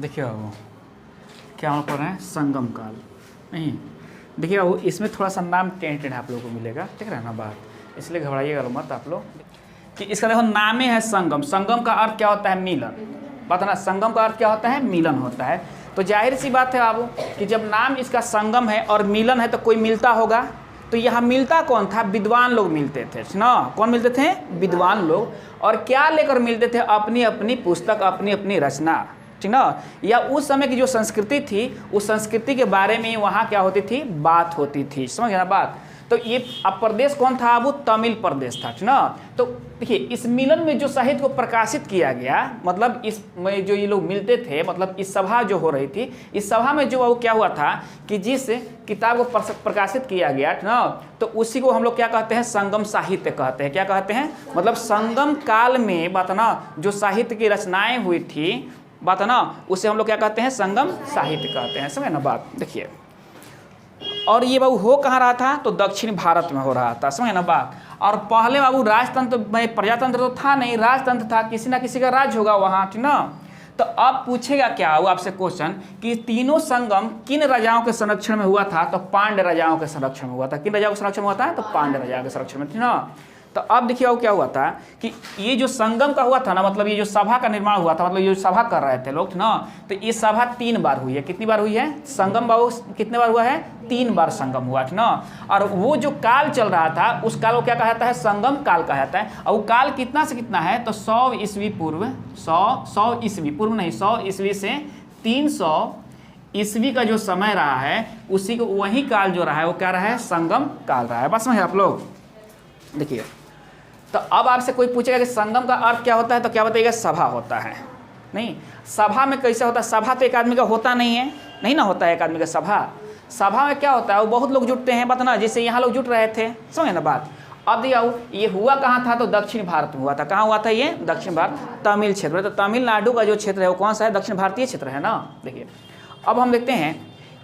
देखिए बाबू क्या हम पढ़ रहे हैं, संगम काल। नहीं देखिए बाबू, इसमें थोड़ा सा नाम टेंटेड आप लोगों को मिलेगा, ठीक है ना बात, इसलिए घबराइएगा मत आप लोग कि इसका देखो नाम ही है संगम। संगम का अर्थ क्या होता है? मिलन। बात है ना, संगम का अर्थ क्या होता है? मिलन होता है। तो जाहिर सी बात है बाबू कि जब नाम इसका संगम है और मिलन है तो कोई मिलता होगा। तो यहाँ मिलता कौन था? विद्वान लोग मिलते थे ना। कौन मिलते थे? विद्वान लोग। और क्या लेकर मिलते थे? अपनी अपनी पुस्तक, अपनी अपनी रचना, ठीक ना। या उस समय की जो संस्कृति थी, उस संस्कृति के बारे में वहाँ क्या होती थी? बात होती थी। समझ गए ना बात। तो ये अब प्रदेश कौन था? वो तमिल प्रदेश था, ठीक ना। तो देखिए इस मिलन में जो साहित्य को प्रकाशित किया गया, मतलब इसमें जो ये लोग मिलते थे, मतलब इस सभा जो हो रही थी, इस सभा में जो वो क्या हुआ था कि जिस किताब को प्रकाशित किया गया, ठीक ना, तो उसी को हम लोग क्या कहते हैं? संगम साहित्य कहते हैं। क्या कहते हैं? मतलब संगम काल में बात ना जो साहित्य की रचनाएं हुई थी, बात है ना, उसे हम लोग क्या कहते हैं? संगम साहित्य कहते हैं। समझे ना बात। देखिए और ये बाबू हो कहाँ रहा था? तो दक्षिण भारत में हो रहा था। समझे ना बात। और पहले बाबू राजतंत्र में, प्रजातंत्र तो था नहीं, राजतंत्र था, किसी ना किसी का राज होगा वहाँ, ठीक ना। तो अब पूछेगा क्या वो आपसे क्वेश्चन कि तीनों संगम किन राजाओं के संरक्षण में हुआ था? तो पांड्य राजाओं के संरक्षण में हुआ था। किन राजाओं के संरक्षण में हुआ था? तो पांड्य राजाओं के संरक्षण में, ठीक ना। तो अब देखिए वो क्या हुआ था कि ये जो संगम का हुआ था ना, मतलब ये जो सभा का निर्माण हुआ था, मतलब ये जो सभा कर रहे थे लोग ना, तो ये सभा 3 बार हुई है। कितनी बार हुई है? संगम बाबू कितने बार हुआ है? 3 बार संगम हुआ, ठीक ना। और वो जो काल चल रहा था उस काल को क्या कहा जाता है? संगम काल कहा जाता है। और वो काल कितना से कितना है? तो 100 ईस्वी पूर्व, 100 ईस्वी पूर्व नहीं, 100 ईस्वी से 300 ईस्वी का जो समय रहा है, उसी को वही काल जो रहा है वो क्या रहा है? संगम काल रहा है। बस समझे आप लोग। देखिए तो अब आपसे कोई पूछेगा कि संगम का अर्थ क्या होता है, तो क्या बताइएगा? सभा होता है। नहीं, सभा में कैसे होता है? सभा तो एक आदमी का होता नहीं है, नहीं ना होता है एक आदमी का सभा। सभा में क्या होता है? वो बहुत लोग जुटते हैं, बात ना, जैसे यहाँ लोग जुट रहे थे। समझे ना बात। अब देखिए ये हुआ कहाँ था? तो दक्षिण भारत में हुआ था। कहाँ हुआ था ये? दक्षिण भारत, तमिल क्षेत्र में। तो तमिलनाडु का जो क्षेत्र है वो कौन सा है? दक्षिण भारतीय क्षेत्र है ना। देखिए अब हम देखते हैं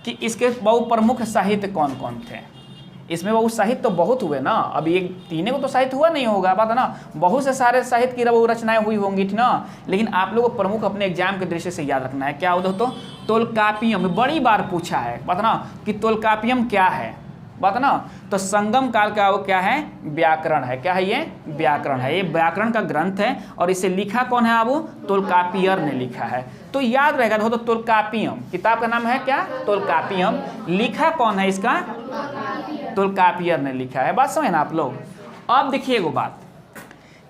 कि इसके बहु प्रमुख साहित्य कौन कौन थे। इसमें वो साहित्य तो बहुत हुए ना, अब ये तीनों को तो साहित्य हुआ नहीं होगा, बात है ना। बहुत से सारे साहित्य की वो रचनाएं हुई होंगी, ठीक ना। लेकिन आप लोगों को प्रमुख अपने एग्जाम के दृष्टि से याद रखना है। क्या हो दोस्तों? तोलकापियम। बड़ी बार पूछा है, बात ना, कि तोलकापियम क्या है, बात ना। तो संगम काल का वो क्या है? व्याकरण है। क्या है ये? व्याकरण है। ये व्याकरण का ग्रंथ है और इसे लिखा कौन है? अब तोलकापियर ने लिखा है। तो याद रहेगा तो तोलकापियम, किताब का नाम है क्या? तोलकापियम। लिखा कौन है इसका? तोलकापियर ने लिखा है। बात समझे ना आप लोग। अब देखिए एगो बात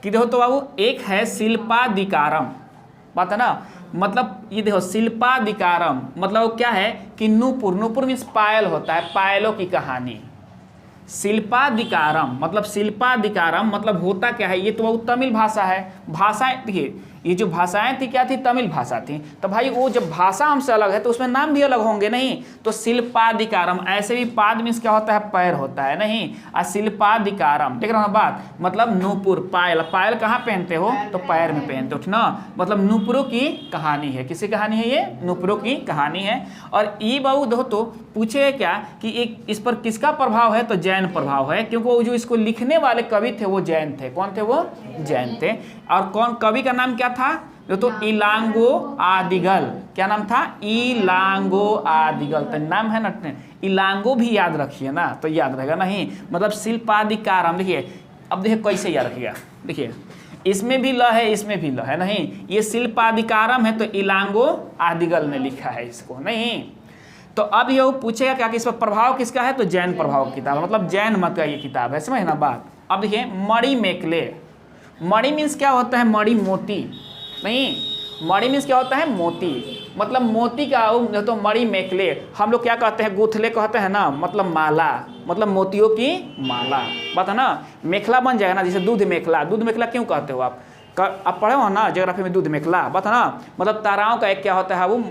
कि देखो तो बाबू, एक है शिल्पादिकारम, बात है ना। मतलब ये देखो शिल्पादिकारम मतलब क्या है कि नूपुर, नूपुर मीन्स पायल होता है, पायलों की कहानी। शिल्पादिकारम मतलब, शिल्पादिकारम मतलब होता क्या है? ये तो वो तमिल भाषा है। भाषाएं देखिए, ये जो भाषाएं थी क्या थी? तमिल भाषा थी। तो भाई वो जब भाषा हमसे अलग है तो उसमें नाम भी अलग होंगे, नहीं। तो शिल्पादिकारम, ऐसे भी पाद मीन्स क्या होता है? पैर होता है, नहीं। और शिल्पादिकारम देख रहे हो ना बात, मतलब नूपुर, पायल। पायल कहाँ पहनते हो? तो पैर में पहनते हो, ठीक ना। मतलब नूपुरों की कहानी है। किसकी कहानी है ये? नूपुरों की कहानी है। और ये बाबू दो तो पूछे क्या कि एक इस पर किसका प्रभाव है? तो जैन प्रभाव है, क्योंकि वो जो इसको लिखने वाले कवि थे वो जैन थे। कौन थे वो? जैन थे। और कौन कवि का नाम क्या था? तो इलांगो आदिगल। क्या नाम था? इलांगो आदिगल। तो नाम है ना, इलांगो भी याद रखिए ना, तो याद रहेगा। नहीं मतलब शिल्पादिकारम। देखिए अब देखिए कैसे याद रखिएगा। देखिए इसमें भी ल है, इसमें भी ल है, नहीं। ये शिल्पादिकारम है तो इलांगो आदिगल ने लिखा है इसको, नहीं। तो अब ये पूछेगा क्या कि इस पर प्रभाव किसका है? तो जैन प्रभाव की किताब, मतलब जैन मत का ये किताब है। समझ ना बात। अब देखिए मणि मेकले। मणि मीन्स क्या होता है? मणि मोती, नहीं। मणि मीन्स क्या होता है? मोती। मतलब मोती का तो मणि मेकले हम लोग क्या कहते हैं? गुथले कहते हैं ना, मतलब माला, मतलब मोतियों की माला, बात है ना। मेखला बन जाएगा ना, जैसे दूध मेखला। दूध मेखला क्यों कहते हो आप? पढ़े हो ना ज्योग्राफी में, दूध मेखला, बात है ना। मतलब ताराओं का एक क्या होता है? वो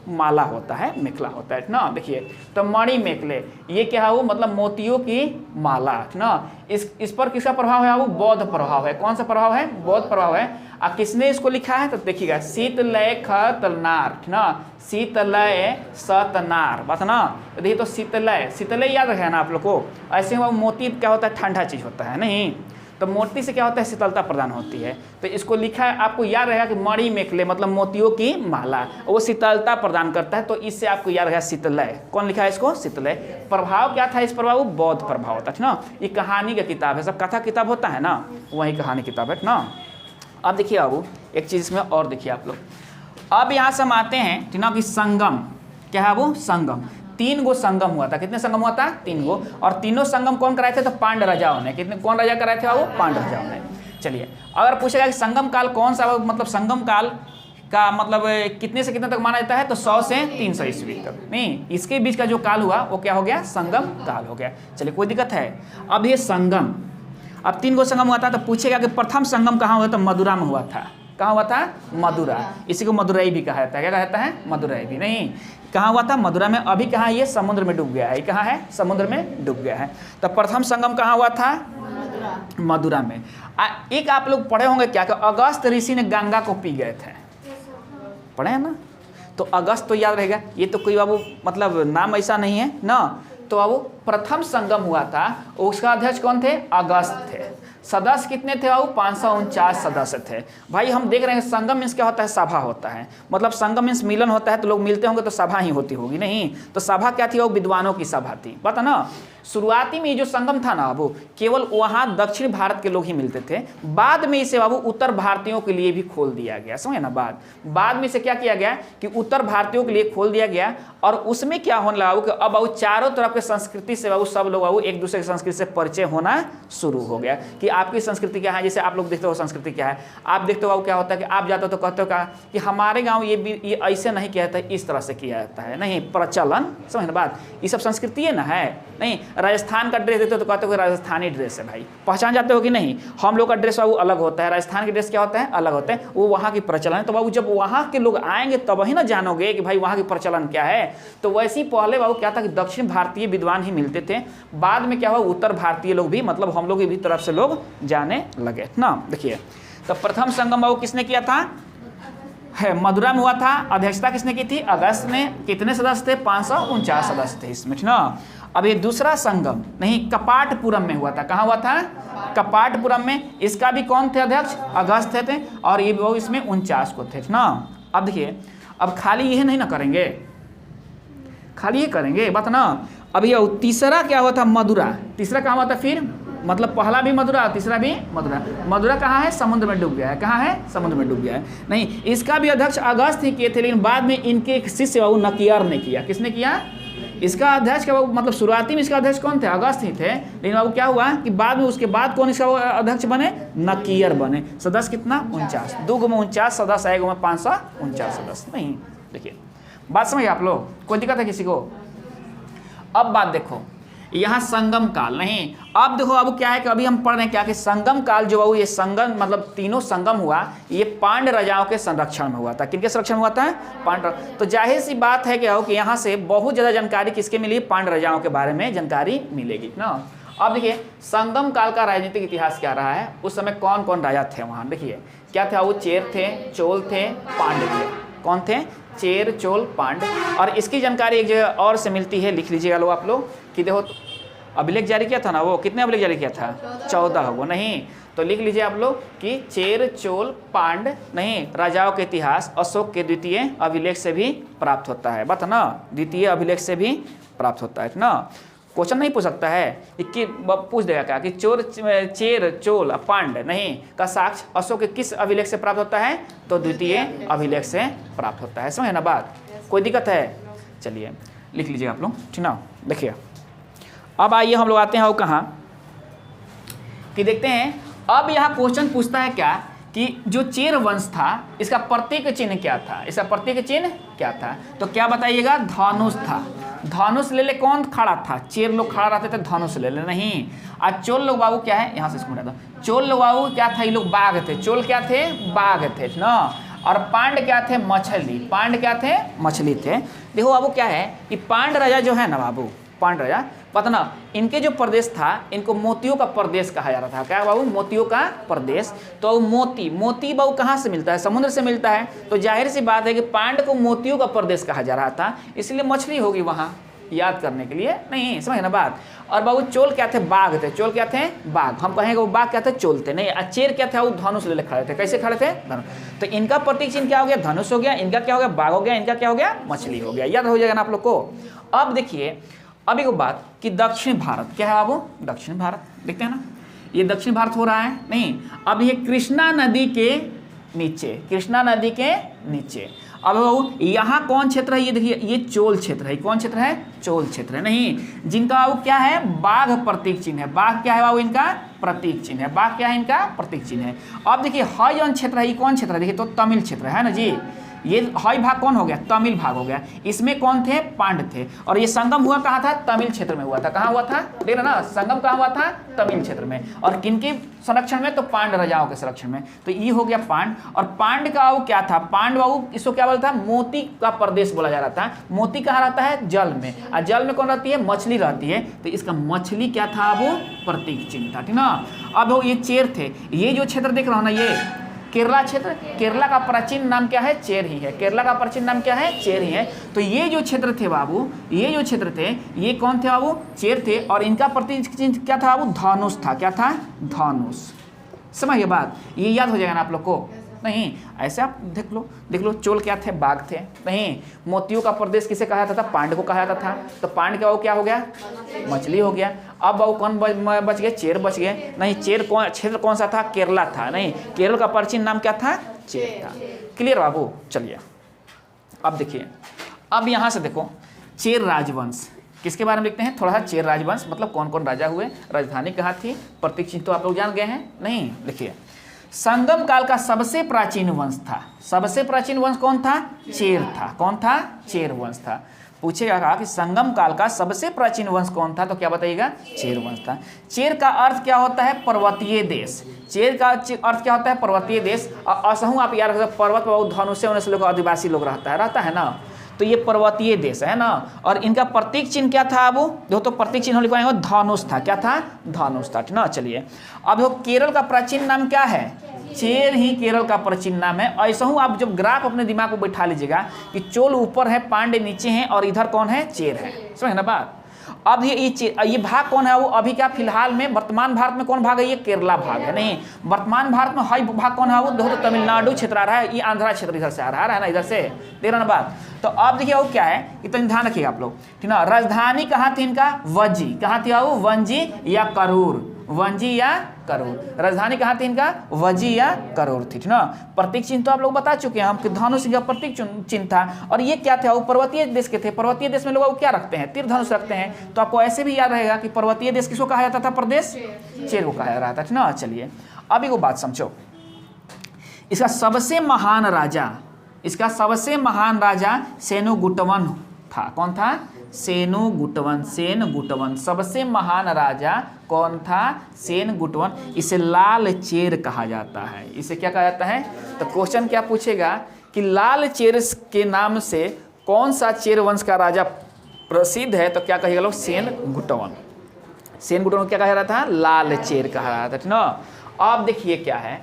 माला होता है, मेखला होता है ना। देखिए तो मणि मेखले ये क्या है? वो मतलब मोतियों की माला ना। इस पर किसका प्रभाव है? वो बौद्ध प्रभाव है। कौन सा प्रभाव है? बौद्ध प्रभाव है। और किसने इसको लिखा है? तो देखिएगा शीतलय खतनार ना, शीतलय सतनार, बात ना। तो देखिए तो शीतलय, शीतलय याद रखे ना आप लोग को। ऐसे में मोती क्या होता है? ठंडा चीज होता है, नहीं। तो मोती से क्या होता है, शीतलता प्रदान होती है। तो इसको लिखा है, आपको याद रहेगा कि मणि मेखले मतलब मोतियों की माला, वो शीतलता प्रदान करता है। तो इससे आपको याद रहेगा शीतलय। कौन लिखा है इसको, शीतलय। प्रभाव क्या था इस प्रभाव, बौद्ध प्रभाव होता है ना। ये कहानी का किताब है, सब कथा किताब होता है ना, वही कहानी किताब है ना। अब देखिए बाबू एक चीज़ इसमें और देखिए आप लोग। अब यहाँ से हम आते हैं ठीक ना कि संगम क्या है वो, संगम। 3 गो संगम हुआ था। कितने संगम हुआ था, 3 गो। और तीनों संगम कौन कराए थे, तो पांड्य राजाओं ने। कितने, कौन राजा कराए थे वो, पांड्य राजाओं ने। चलिए अगर पूछेगा कि संगम काल कौन सा, मतलब संगम काल का मतलब कितने से कितने तक माना जाता है, तो 100 से 300 ईस्वी तक। नहीं, इसके बीच का जो काल हुआ वो क्या हो गया, संगम काल हो गया। चलिए कोई दिक्कत है। अब ये संगम, अब 3 गो संगम हुआ था, तो पूछेगा कि प्रथम संगम कहाँ हुआ, तो मदुरा में हुआ था। कहाँ हुआ था, मदुरा। इसी को मदुरई भी कहा जाता है। क्या कहता है, मदुरई भी। नहीं, कहाँ हुआ था, मदुरा में। अभी कहाँ, ये समुद्र में डूब गया है। ये कहाँ है, समुद्र में डूब गया है। तो प्रथम संगम कहाँ हुआ था, मदुरा में। एक आप लोग पढ़े होंगे क्या कि अगस्त ऋषि ने गंगा को पी गए थे, पढ़े हैं ना। तो अगस्त तो याद रहेगा, ये तो कोई बाबू मतलब नाम ऐसा नहीं है ना। तो अब प्रथम संगम हुआ था, उसका अध्यक्ष कौन थे, अगस्त थे। सदस्य कितने थे बाबू, 549 सदस्य थे। भाई हम देख रहे हैं संगम मीन्स क्या होता है, सभा होता है। मतलब संगम मीन्स मिलन होता है, तो लोग मिलते होंगे तो सभा ही होती होगी। नहीं, तो सभा क्या थी, वो विद्वानों की सभा थी, पता ना। शुरुआती में ये जो संगम था ना बाबू, केवल वहाँ दक्षिण भारत के लोग ही मिलते थे। बाद में इसे बाबू उत्तर भारतीयों के लिए भी खोल दिया गया, समझे ना। बाद में इसे क्या किया गया कि उत्तर भारतीयों के लिए खोल दिया गया। और उसमें क्या होने लगा कि अब बाबू चारों तरफ के संस्कृति से बाबू सब लोग बाबू एक दूसरे की संस्कृति से परिचय होना शुरू हो गया कि आपकी संस्कृति क्या है। जैसे आप लोग देखते हो संस्कृति क्या है, आप देखते हो बाबू क्या होता है कि आप जाते हो तो कहते हो क्या कि हमारे गाँव ये ऐसे नहीं किया जाता है, इस तरह से किया जाता है। नहीं, प्रचलन, समझ ना बात, ये सब संस्कृति है ना है। नहीं, राजस्थान का ड्रेस देते हो तो कहते हो कि राजस्थानी ड्रेस है। भाई पहचान जाते हो कि नहीं, हम लोग का ड्रेस बाबू अलग होता है, राजस्थान की ड्रेस क्या होता है, अलग होता है। वो वहाँ की प्रचलन है। तो बाबू जब वहाँ के लोग आएंगे तब ही ना जानोगे कि भाई वहाँ की प्रचलन क्या है। तो वैसे ही पहले बाबू क्या था कि दक्षिण भारतीय विद्वान ही मिलते थे। बाद में क्या हुआ, उत्तर भारतीय लोग भी, मतलब हम लोग की भी तरफ से लोग जाने लगे ना। देखिए तो प्रथम संगम बाबू किसने किया था, है मदुरा में हुआ था। अध्यक्षता किसने की थी, अगस्त ने। कितने सदस्य थे, 549 सदस्य थे इसमें ना। अब ये दूसरा संगम नहीं, कपाटपुरम में हुआ था। कहाँ हुआ था, कपाटपुरम में। इसका भी कौन थे अध्यक्ष, अगस्त थे। और ये वो इसमें 49 को थे ना। अब देखिए, अब खाली ये नहीं ना करेंगे, खाली ये करेंगे बात ना। अब ये तीसरा क्या हुआ था, मदुरा। तीसरा कहाँ हुआ था फिर, मतलब पहला भी मदुरा, तीसरा भी मदुरा। मदुरा कहाँ है, समुद्र में डूब गया है। कहाँ है, समुद्र में डूब गया है। नहीं, इसका भी अध्यक्ष अगस्त ही किए थे, लेकिन बाद में इनके एक शिष्य बाबू नकियर ने किया। किसने किया, इसका अध्यक्ष क्या बाबू, मतलब शुरुआती में इसका अध्यक्छ कौन थे, अगस्त ही थे। लेकिन बाबू क्या हुआ कि बाद में उसके बाद कौन इसका अध्यक्ष बने, नकियर बने। सदस्य कितना, 49। 2 में 49 सदस्य, 1 में 549 सदस्य। नहीं, देखिए बात समझिए आप लोग, कोई दिक्कत है किसी को। अब बात देखो, यहाँ संगम काल नहीं। अब देखो अब क्या है कि अभी हम पढ़ रहे हैं क्या कि संगम काल जो बाबू, ये संगम मतलब तीनों संगम हुआ, ये पांड्य राजाओं के संरक्षण में हुआ था। किनके संरक्षण में हुआ था, पांड्य। तो जाहिर सी बात है क्या हो कि यहाँ से बहुत ज़्यादा जानकारी किसके मिली, पांड्य राजाओं के बारे में जानकारी मिलेगी ना। अब देखिए संगम काल का राजनीतिक इतिहास क्या रहा है, उस समय कौन कौन राजा थे वहाँ। देखिए क्या था, वो चेर थे, चोल थे, पांड्य थे। कौन थे, चेर, चोल, पांड्य। और इसकी जानकारी एक जगह और से मिलती है, लिख लीजिएगा लो आप लोग कि देखो अभिलेख जारी किया था ना, वो कितने अभिलेख जारी किया था, 14 वो नहीं। तो लिख लीजिए आप लोग कि चेर, चोल, पांड्य नहीं, राजाओं के इतिहास अशोक के द्वितीय अभिलेख से भी प्राप्त होता है। बात ना, द्वितीय अभिलेख से भी प्राप्त होता है ना। क्वेश्चन नहीं पूछ सकता है कि पूछ देगा क्या कि चेर, चोल, पांड्य नहीं का साक्ष्य अशोक के किस अभिलेख से प्राप्त होता है, तो द्वितीय अभिलेख से प्राप्त होता है। समझे ना बात, कोई दिक्कत है। चलिए लिख लीजिए आप लोग, ठीक ना। देखिए अब आइए हम लोग आते हैं वो कहाँ कि देखते हैं। अब यहाँ क्वेश्चन पूछता है क्या कि जो चेर वंश था इसका प्रतीक चिन्ह क्या था, इसका प्रतीक चिन्ह क्या था। तो क्या बताइएगा, धनुष था। धनुष ले ले, कौन खड़ा था, चेर लोग खड़ा रहते थे, धनुष ले ले नहीं। आज चोल लोग बाबू क्या है, यहाँ से इसको हटा दो। चोल लोग बाबू क्या था, ये लोग बाघ थे। चोल क्या थे, बाघ थे ना। और पांड्य क्या थे, मछली। पांड्य क्या थे, मछली थे। देखो बाबू क्या है कि पांड्य राजा जो है ना बाबू, पांड्य राजा पता ना, इनके जो प्रदेश था इनको मोतियों का प्रदेश कहा जा रहा था। क्या बाबू, मोतियों का प्रदेश। तो मोती बाबू कहाँ से मिलता है, समुद्र से मिलता है। तो जाहिर सी बात है कि पांड्य को मोतियों का प्रदेश कहा जा रहा था, इसलिए मछली होगी वहाँ। याद करने के लिए नहीं, समझ ना बात। और बाबू चोल क्या थे, बाघ थे, चोल क्या थे, बाघ। हम कहेंगे वो बाघ क्या थे, चोल थे नहीं। चेर क्या था, वो धनुष ले खड़े थे। कैसे खड़े थे, धनुष। तो इनका प्रतीक चिन्ह क्या हो गया, धनुष हो गया, इनका क्या हो गया, बाघ हो गया, इनका क्या हो गया, मछली हो गया। याद हो जाएगा ना आप लोग को। अब देखिए अब एक बात कि दक्षिण भारत क्या है बाबू, दक्षिण भारत देखते हैं ना, ये दक्षिण भारत हो रहा है नहीं। अब ये कृष्णा नदी के नीचे, कृष्णा नदी के नीचे। अब यहाँ कौन क्षेत्र है, ये देखिए ये चोल क्षेत्र है। कौन क्षेत्र है, चोल क्षेत्र है नहीं। जिनका बाबू क्या है, बाघ प्रतीक चिन्ह है। बाघ क्या है बाबू, इनका प्रतीक चिन्ह है। बाघ क्या है, इनका प्रतीक चिन्ह है। अब देखिए हय जौन क्षेत्र है, ये कौन क्षेत्र है, देखिए तो तमिल क्षेत्र है ना जी। ये हय भाग कौन हो गया, तमिल भाग हो गया। इसमें कौन थे, पांड थे। और ये संगम हुआ कहाँ था, तमिल क्षेत्र में हुआ था। कहाँ हुआ था, देख रहे ना, संगम कहाँ हुआ था, तमिल क्षेत्र में। और किनके संरक्षण में, तो पांड राजाओं के संरक्षण में। तो ये हो गया पांड। और पांड का बाबू क्या था, पांड बाबू इसको क्या बोलता है, मोती का प्रदेश बोला जा रहा था। मोती कहाँ रहता है, जल में। और जल में कौन रहती है, मछली रहती है। तो इसका मछली क्या था, वो प्रतीक चिन्ह था, ठीक ना। अब वो ये चेर थे। ये जो क्षेत्र देख रहा हो ना, ये केरला क्षेत्र, केरला का प्राचीन नाम क्या है, चेर ही है। केरला का प्राचीन नाम क्या है, चेर ही है। तो ये जो क्षेत्र थे बाबू, ये जो क्षेत्र थे, ये कौन थे बाबू, चेर थे। और इनका प्रतीक चिन्ह क्या था बाबू, धनुष था। क्या था, धनुष। समझिए बात, ये याद हो जाएगा ना आप लोग को नहीं। ऐसे आप देख लो, चोल क्या थे, बाघ थे नहीं। मोतियों का प्रदेश किसे कहा जाता था, पांड को कहा जाता था। तो पांड का वो क्या हो गया, मछली हो गया। अब वो कौन बच गए, चेर बच गए नहीं। चेर कौन, क्षेत्र कौन सा था, केरला था नहीं। केरल का प्राचीन नाम क्या था, चेर था। क्लियर बाबू, चलिए अब देखिए। अब यहाँ से देखो चेर राजवंश किसके बारे में लिखते हैं, थोड़ा सा। चेर राजवंश मतलब कौन कौन राजा हुए, राजधानी कहाँ थी, प्रतीक चिन्ह तो आप लोग जान गए हैं नहीं। देखिए संगम काल का सबसे प्राचीन वंश था। सबसे प्राचीन वंश कौन था, चेर था। कौन था, चेर वंश था। पूछेगा कहा कि संगम काल का सबसे प्राचीन वंश कौन था, तो क्या बताइएगा, चेर वंश था। चेर का अर्थ क्या होता है, पर्वतीय देश। चेर का अर्थ क्या होता है, पर्वतीय देश। असहू आप यार पर्वत पर धनुष से लोग आदिवासी लोग रहता है ना। तो ये पर्वतीय देश है ना। और इनका प्रतीक चिन्ह क्या था, अब जो तो प्रतीक चिन्ह लिखवाएंगे धनुष था। क्या था, धनुष था, ठीक ना। चलिए अब वो केरल का प्राचीन नाम क्या है, चेर ही केरल का प्राचीन नाम है। ऐसा हूँ आप जब ग्राफ अपने दिमाग को बैठा लीजिएगा कि चोल ऊपर है, पांडे नीचे हैं, और इधर कौन है, चेर है। समझ ना बात। अब ये भाग कौन है, वो अभी क्या फिलहाल में वर्तमान भारत में कौन भाग है, ये केरला भाग है नहीं। वर्तमान भारत में हाई भाग कौन है, वो देखो तो तमिलनाडु क्षेत्र आ रहा है, ये आंध्रा क्षेत्र इधर से आ रहा है ना, इधर से। देख रहा ना बात। तो अब देखिए वो क्या है, इतना ध्यान रखिएगा आप लोग, ठीक ना। राजधानी कहाँ थी इनका, वंजी। कहाँ थी वो, वंजी या करूर, वंजी या करूर। राजधानी कहाँ थी इनका, वंजी या करूर थी, ठीक ना। प्रतीक चिन्ह तो आप लोग बता चुके हैं हम कि धनुष का प्रतीक चिन्ह था। और ये क्या थे, वो पर्वतीय देश के थे। पर्वतीय देश में लोग क्या रखते हैं, तीर धनुष रखते हैं। तो आपको ऐसे भी याद रहेगा कि पर्वतीय देश किसको कहा जाता था, प्रदेश चेर को कहा जाता था, ठीक ना। चलिए अब एक बात समझो, इसका सबसे महान राजा, इसका सबसे महान राजा सेनुगुटवन था। कौन था, सेनुगुटवन। सेनगुटवन सबसे महान राजा कौन था, सेनगुटवन। इसे लाल चेर कहा जाता है। इसे क्या कहा जाता है, तो क्वेश्चन क्या पूछेगा कि लाल चेर के नाम से कौन सा चेर वंश का राजा प्रसिद्ध है, तो क्या कहिएगा लोग, सेनगुटवन। सेनगुटवन क्या कहा जाता था, लाल चेर कहा जाता था, ठीक ना। अब देखिए क्या है,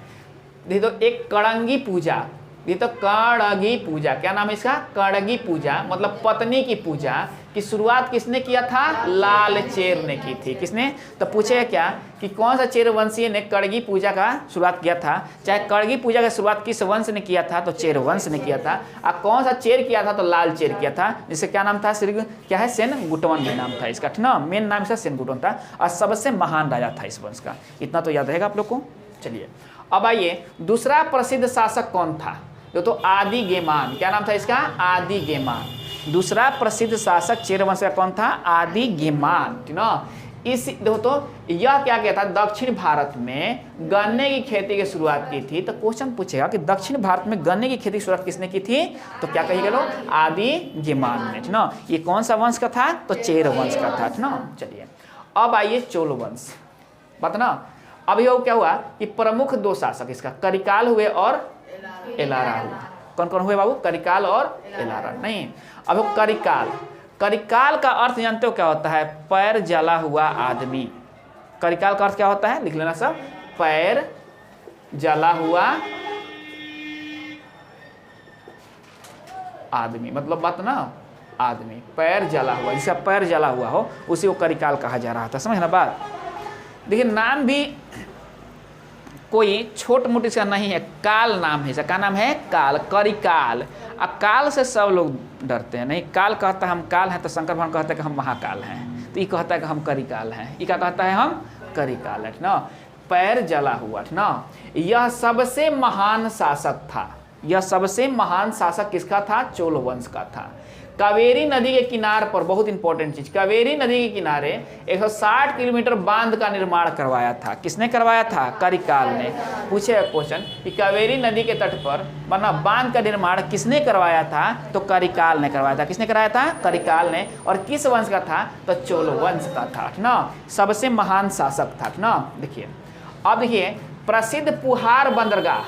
देखिए तो एक कड़ंगी पूजा, ये तो कड़गी पूजा, क्या नाम है इसका, कड़गी पूजा मतलब पत्नी की पूजा की शुरुआत किसने किया था, लाल चेर ने की थी। किसने, तो पूछेगा क्या कि कौन सा चेर वंशीय ने कड़गी पूजा का शुरुआत किया था। चाहे कड़गी पूजा की शुरुआत किस वंश ने किया था, तो चेर वंश ने किया था। और कौन सा चेर किया था, तो लाल चेर किया था, जिससे क्या नाम था, क्या है, सेनगुटवन भी नाम था इसका, ठीक ना। मेन नाम इसका सेनगुटवन था और सबसे महान राजा था इस वंश का। इतना तो याद रहेगा आप लोग को। चलिए अब आइए, दूसरा प्रसिद्ध शासक कौन था, तो आदि गेमान। क्या नाम था इसका, आदि गेमान। दूसरा प्रसिद्ध शासक चेर वंश का कौन था, आदि गेमान, ठीक ना। इस देखो तो यह क्या कहता था, दक्षिण भारत में गन्ने की खेती की शुरुआत की थी। तो क्वेश्चन पूछेगा कि दक्षिण भारत में गन्ने की खेती की शुरुआत किसने की थी, तो क्या कहिएगा लोग, आदि गेमान ने, ठीक ना। ये कौन सा वंश का था, तो चेर वंश का था, ठीक ना। चलिए अब आइए चोल वंश, बात ना। अभी वो क्या हुआ कि प्रमुख दो शासक इसका करिकाल हुए और एलारा हुआ। कौन कौन हुए बाबू, करिकाल और एलारा नहीं। अब करिकाल, करिकाल का अर्थ जानते हो क्या होता है, पैर जला हुआ आदमी। करिकाल का अर्थ क्या होता है, लिख लेना सब, पैर जला हुआ आदमी मतलब बात ना, आदमी, पैर जला हुआ, जिसका पैर जला हुआ हो उसी को करिकाल कहा जा रहा था। समझ ना बात। देखिए नाम भी कोई छोट मोटी इसका नहीं है, काल नाम है। इसका क्या नाम है? काल, करिकाल। काल से सब लोग डरते हैं। नहीं, काल कहता है हम काल हैं, तो शंकर भगवान कहता है कि हम महाकाल हैं, तो ये कहता है कि हम करिकाल हैं। ये क्या कहता है? हम करिकाल है ना। पैर जला हुआ ना। यह सबसे महान शासक था। यह सबसे महान शासक किसका था? चोल वंश का था। कावेरी नदी के किनार पर, बहुत इंपॉर्टेंट चीज, कावेरी नदी के किनारे 160 किलोमीटर बांध का निर्माण करवाया था। किसने करवाया था? करिकाल ने। पूछे क्वेश्चन कि कावेरी नदी के तट पर बना बांध का निर्माण किसने करवाया था? तो करिकाल ने करवाया था। किसने कराया था? करिकाल ने। और किस वंश का था? तो चोल वंश का था ना। सबसे महान शासक था ना। देखिए अब देखिए प्रसिद्ध पुहार बंदरगाह,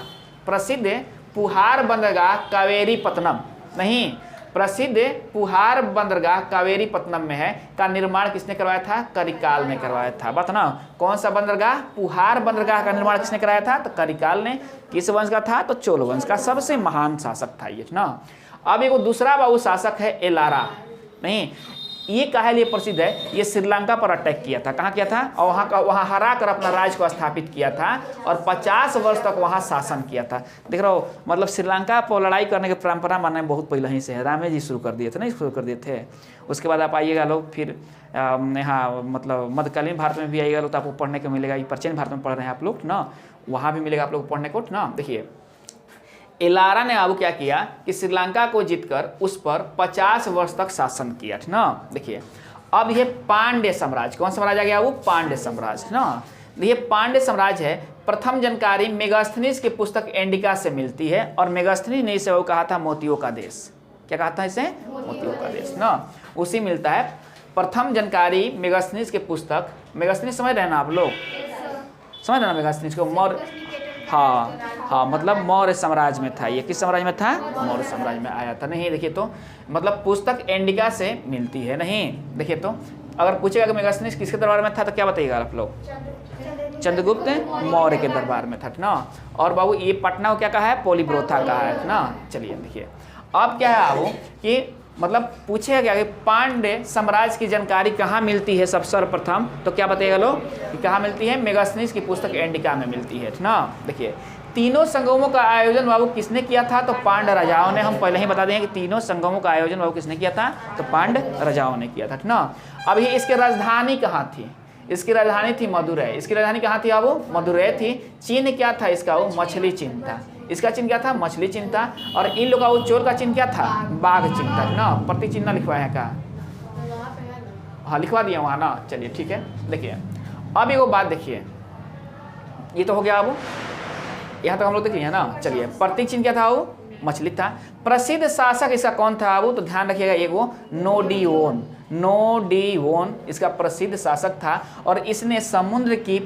प्रसिद्ध पुहार बंदरगाह कावेरीपत्तनम, नहीं, प्रसिद्ध पुहार बंदरगाह कावेरीपत्तनम में है, का निर्माण किसने करवाया था? करिकाल ने करवाया था। बात ना, कौन सा बंदरगाह? पुहार बंदरगाह का निर्माण किसने कराया था? तो करिकाल ने। किस वंश का था? तो चोल वंश का। सबसे महान शासक था ये ना। अब एक दूसरा बाबू शासक है एलारा, नहीं, ये काहे लिए प्रसिद्ध है? ये श्रीलंका पर अटैक किया था। कहाँ किया था? और वहाँ हरा कर अपना राज्य को स्थापित किया था और 50 वर्ष तक वहाँ शासन किया था। देख रहे हो, मतलब श्रीलंका पर लड़ाई करने की परंपरा मानने में बहुत पहले ही से है। रामे जी शुरू कर दिए थे, नहीं शुरू कर दिए थे। उसके बाद आप आइएगा लोग, फिर यहाँ मतलब मध्यकालीन भारत में भी आइएगा लोग तो आपको पढ़ने को मिलेगा। ये प्राचीन भारत में पढ़ रहे हैं आप लोग ना, वहाँ भी मिलेगा आप लोग पढ़ने को ना। देखिए एलारा ने अब क्या किया कि श्रीलंका को जीतकर उस पर 50 वर्ष तक शासन किया ना। देखिए अब ये पांड्य साम्राज्य, कौन साम्राज्य आ गया? वो पांड्य साम्राज्य ना। देखिए पांड्य साम्राज्य है। प्रथम जानकारी मेगास्थनीज की पुस्तक इंडिका से मिलती है और मेगास्थनीज ने इसे वो कहा था मोतियों का देश। क्या कहा था इसे? मोतियों का देश ना। उसी मिलता है प्रथम जानकारी मेगास्थनीज की पुस्तक। मेगास्थनीज समझ रहे हैं ना आप लोग? समझ रहे ना मेगास्थनीज को? मौर्य, हाँ, मतलब मौर्य साम्राज्य में था। ये किस साम्राज्य में था? मौर्य साम्राज्य में आया था। नहीं देखिए तो मतलब पुस्तक इंडिका से मिलती है। नहीं देखिए तो अगर पूछेगा कि मेगास्थनीज किसके दरबार में था तो क्या बताइएगा आप लोग? चंद्रगुप्त मौर्य के दरबार में था ना। और बाबू ये पटना को क्या कहा है? पोलीब्रोथा कहा है ना। चलिए देखिए अब क्या है बाबू कि मतलब पूछेगा क्या कि पांड्य साम्राज्य की जानकारी कहाँ मिलती है सब सर्वप्रथम, तो क्या बताइएगा लोग कि कहाँ मिलती है? मेगास्थनीज की पुस्तक इंडिका में मिलती है ना। देखिए तीनों संगमों का आयोजन बाबू किसने किया था? तो पांड्य राजाओं ने। हम पहले ही बता दें कि तीनों संगमों का आयोजन बाबू किसने किया था? तो पांड्य राजाओं ने किया था ना। अब ये इसकी राजधानी कहाँ थी? इसकी राजधानी थी मदुरै। इसकी राजधानी कहाँ थी बाबू? मदुरै थी। चिन्ह क्या था इसका? वो मछली चिन्ह था। इसका चिन्ह क्या था? मछली चिन्ह था। और इन लोग का वो चोर का चिन्ह क्या था? बाघ चिन्ह था ना। प्रतीक चिन्ह लिखवाया है का? हाँ लिखवा दिया वहाँ ना। चलिए ठीक है। देखिए अब एक बात देखिए, ये तो हो गया अब यहाँ तक हम लोग देख लिया ना। चलिए प्रतीक चिन्ह क्या था? वो मछली था। प्रसिद्ध शासक इसका कौन था वो? तो ध्यान रखिएगा, एक वो नोडियोन, नोडियोन इसका प्रसिद्ध शासक था और इसने समुद्र की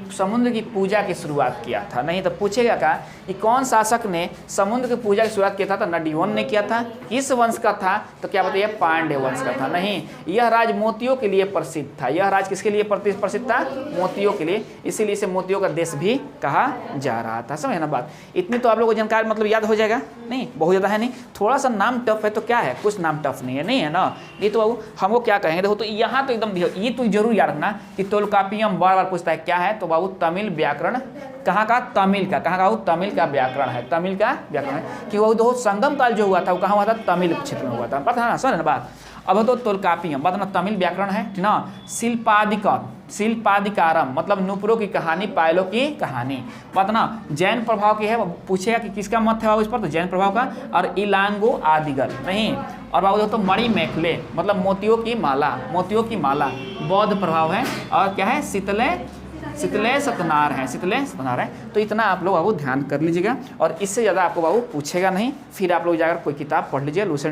पूजा की शुरुआत किया था। नहीं तो पूछेगा क्या कि कौन शासक ने समुद्र की पूजा की शुरुआत किया था? तो नोडियोन ने किया था। किस वंश का था? तो क्या बताइए? पांड्य वंश का था। नहीं, यह राज मोतियों के लिए प्रसिद्ध था। यह राज किसके लिए प्रसिद्ध था? मोतियों के लिए। इसीलिए इसे मोतियों का देश भी कहा जा रहा था। समझे ना बात? इतनी तो आप लोगों को जानकारी मतलब याद हो जाएगा। नहीं बहुत ज़्यादा है नहीं, थोड़ा सा नाम टफ है तो क्या है, कुछ नाम टफ नहीं है, नहीं है ना। ये तो बाबू हमको क्या कहेंगे, देखो तो यहाँ तो एकदम ये तो जरूर याद रखना कि तोलकापियम बार बार पूछता है क्या है, तो बाबू तमिल व्याकरण। कहाँ का? तमिल का। कहाँ का? वो तमिल का व्याकरण है। तमिल का व्याकरण है कि वो दो संगम काल जो हुआ था वो कहाँ हुआ था? तमिल क्षेत्र में हुआ था। पता है ना? समझ ना बात? अब तो तोलकापियम बात ना, तमिल व्याकरण है ना। शिल्पादिकारम मतलब नुपुरों की कहानी, पायलों की कहानी। बात ना जैन प्रभाव की है। पूछेगा कि किसका मत है बाबू इस पर? तो जैन प्रभाव का। और इलांगो आदिगल नहीं। और बाबू तो मणि मेखले मतलब मोतियों की माला, मोतियों की माला बौद्ध प्रभाव है। और क्या है? शीतले सतनार है, शीतले सतनार है। तो इतना आप लोग बाबू ध्यान कर लीजिएगा और इससे ज़्यादा आपको बाबू पूछेगा नहीं। फिर आप लोग जाकर कोई किताब पढ़ लीजिए। लूसेंट